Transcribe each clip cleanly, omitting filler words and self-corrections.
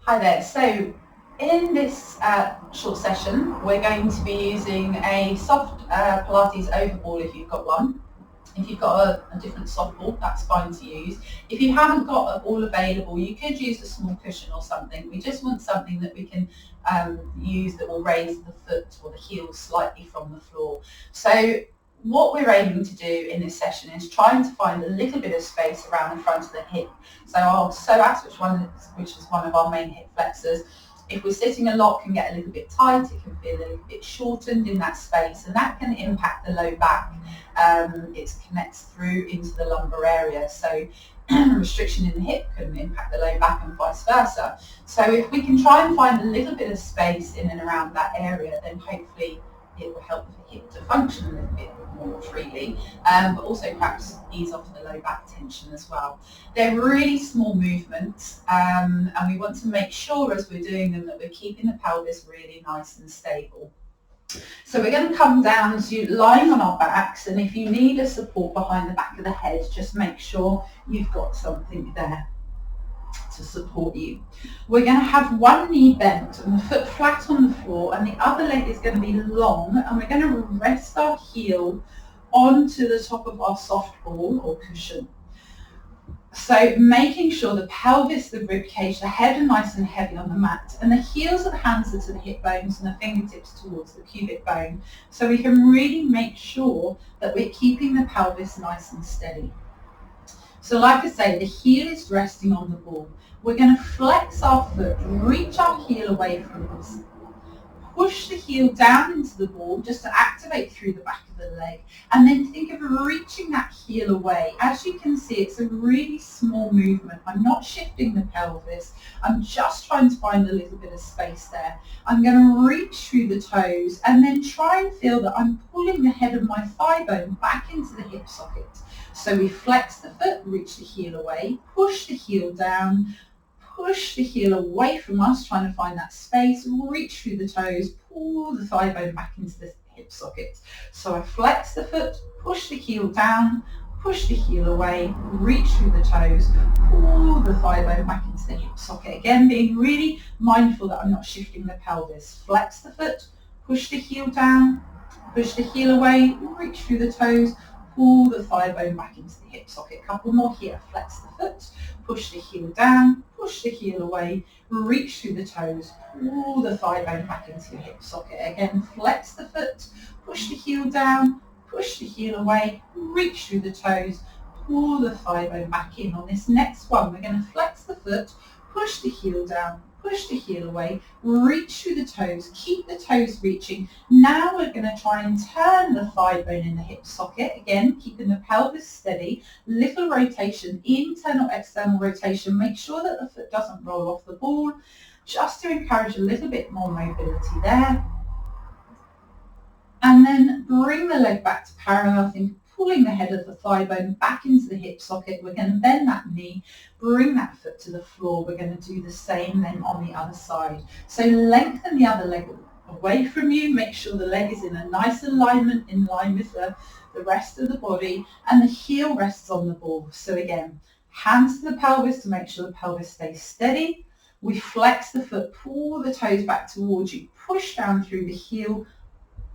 Hi there. So in this short session, we're going to be using a soft Pilates overball if you've got one. If you've got a different soft ball, that's fine to use. If you haven't got a ball available, you could use a small cushion or something. We just want something that we can use that will raise the foot or the heel slightly from the floor. So what we're aiming to do in this session is trying to find a little bit of space around the front of the hip. So our psoas, which is one of our main hip flexors, if we're sitting a lot, can get a little bit tight, it can feel a little bit shortened in that space, and that can impact the low back. It connects through into the lumbar area, so restriction in the hip can impact the low back and vice versa. So if we can try and find a little bit of space in and around that area, then hopefully it will help the hip to function a little bit more freely, but also perhaps ease off the low back tension as well. They're really small movements, and we want to make sure as we're doing them that we're keeping the pelvis really nice and stable. So we're going to come down to lying on our backs, and if you need a support behind the back of the head, just make sure you've got something there to support you. We're going to have one knee bent and the foot flat on the floor, and the other leg is going to be long, and we're going to rest our heel onto the top of our soft ball or cushion. So making sure the pelvis, the rib cage, the head are nice and heavy on the mat, and the heels of the hands are to the hip bones and the fingertips towards the pubic bone, so we can really make sure that we're keeping the pelvis nice and steady. So like I say, the heel is resting on the ball. We're going to flex our foot, reach our heel away from us, push the heel down into the ball just to activate through the back of the leg, and then think of reaching that heel away. As you can see, it's a really small movement. I'm not shifting the pelvis. I'm just trying to find a little bit of space there. I'm going to reach through the toes and then try and feel that I'm pulling the head of my thigh bone back into the hip socket. So we flex the foot, reach the heel away, push the heel down, push the heel away from us, trying to find that space, reach through the toes, pull the thigh bone back into the hip socket. So I flex the foot, push the heel down, push the heel away, reach through the toes, pull the thigh bone back into the hip socket. Again, being really mindful that I'm not shifting the pelvis. Flex the foot, push the heel down, push the heel away, reach through the toes, pull the thigh bone back into the hip socket. A couple more here. Flex the foot, push the heel down, push the heel away, reach through the toes, pull the thigh bone back into the hip socket. Again, flex the foot, push the heel down, push the heel away, reach through the toes, pull the thigh bone back in. On this next one, we're going to flex the foot, push the heel down, push the heel away, reach through the toes, keep the toes reaching. Now we're going to try and turn the thigh bone in the hip socket, again keeping the pelvis steady, little rotation, internal, external rotation. Make sure that the foot doesn't roll off the ball, just to encourage a little bit more mobility there. And then bring the leg back to parallel, pulling the head of the thigh bone back into the hip socket. We're going to bend that knee, bring that foot to the floor. We're going to do the same then on the other side. So lengthen the other leg away from you. Make sure the leg is in a nice alignment, in line with the rest of the body, and the heel rests on the ball. So again, hands to the pelvis to make sure the pelvis stays steady. We flex the foot, pull the toes back towards you, push down through the heel,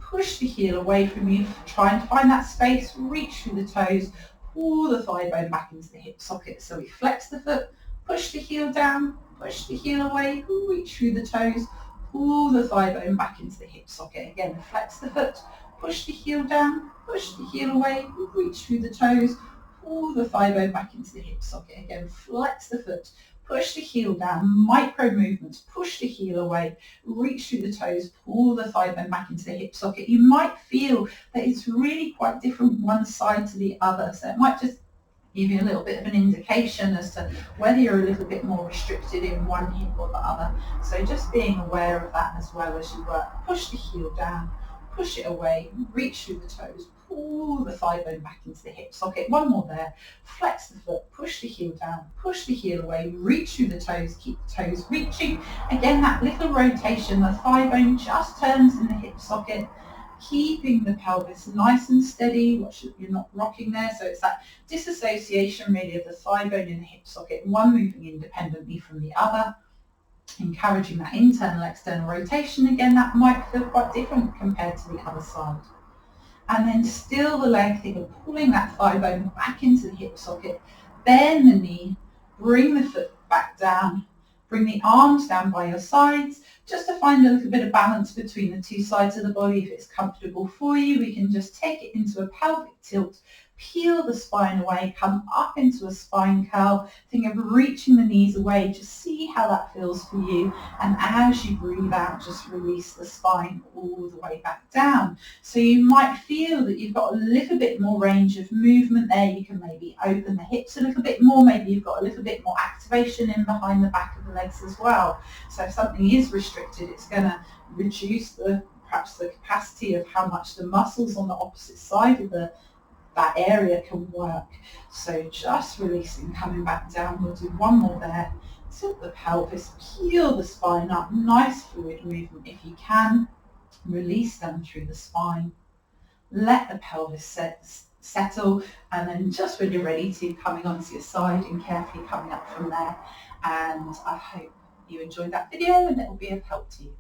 push the heel away from you, try and find that space, reach through the toes, pull the thigh bone back into the hip socket. So we flex the foot, push the heel down, push the heel away, reach through the toes, pull the thigh bone back into the hip socket. Again, flex the foot, push the heel down, push the heel away, reach through the toes, pull the thigh bone back into the hip socket. Again, flex the foot, push the heel down, micro movements, push the heel away, reach through the toes, pull the thigh bone back into the hip socket. You might feel that it's really quite different one side to the other, so it might just give you a little bit of an indication as to whether you're a little bit more restricted in one hip or the other. So just being aware of that as well as you work. Push the heel down, push it away, reach through the toes, pull the thigh bone back into the hip socket. One more there. Flex the foot, push the heel down, push the heel away, reach through the toes, keep the toes reaching. Again, that little rotation, the thigh bone just turns in the hip socket, keeping the pelvis nice and steady. You're not rocking there, so it's that disassociation really of the thigh bone in the hip socket, one moving independently from the other. encouraging that internal external rotation. Again, that might feel quite different compared to the other side. And then still the leg, think of pulling that thigh bone back into the hip socket, bend the knee, bring the foot back down, bring the arms down by your sides, just to find a little bit of balance between the two sides of the body. If it's comfortable for you, we can just take it into a pelvic tilt, peel the spine away, come up into a spine curl. Think of reaching the knees away, just see how that feels for you. And as you breathe out, just release the spine all the way back down. So you might feel that you've got a little bit more range of movement there. You can maybe open the hips a little bit more. Maybe you've got a little bit more activation in behind the back of the legs as well. So if something is restricted, it's going to reduce perhaps the capacity of how much the muscles on the opposite side of that area can work. So just releasing, coming back down. We'll do one more there. Tilt the pelvis, peel the spine up, nice fluid movement if you can. Release down through the spine. Let the pelvis settle, and then just when you're ready to, coming onto your side and carefully coming up from there. And I hope you enjoyed that video and it will be of help to you.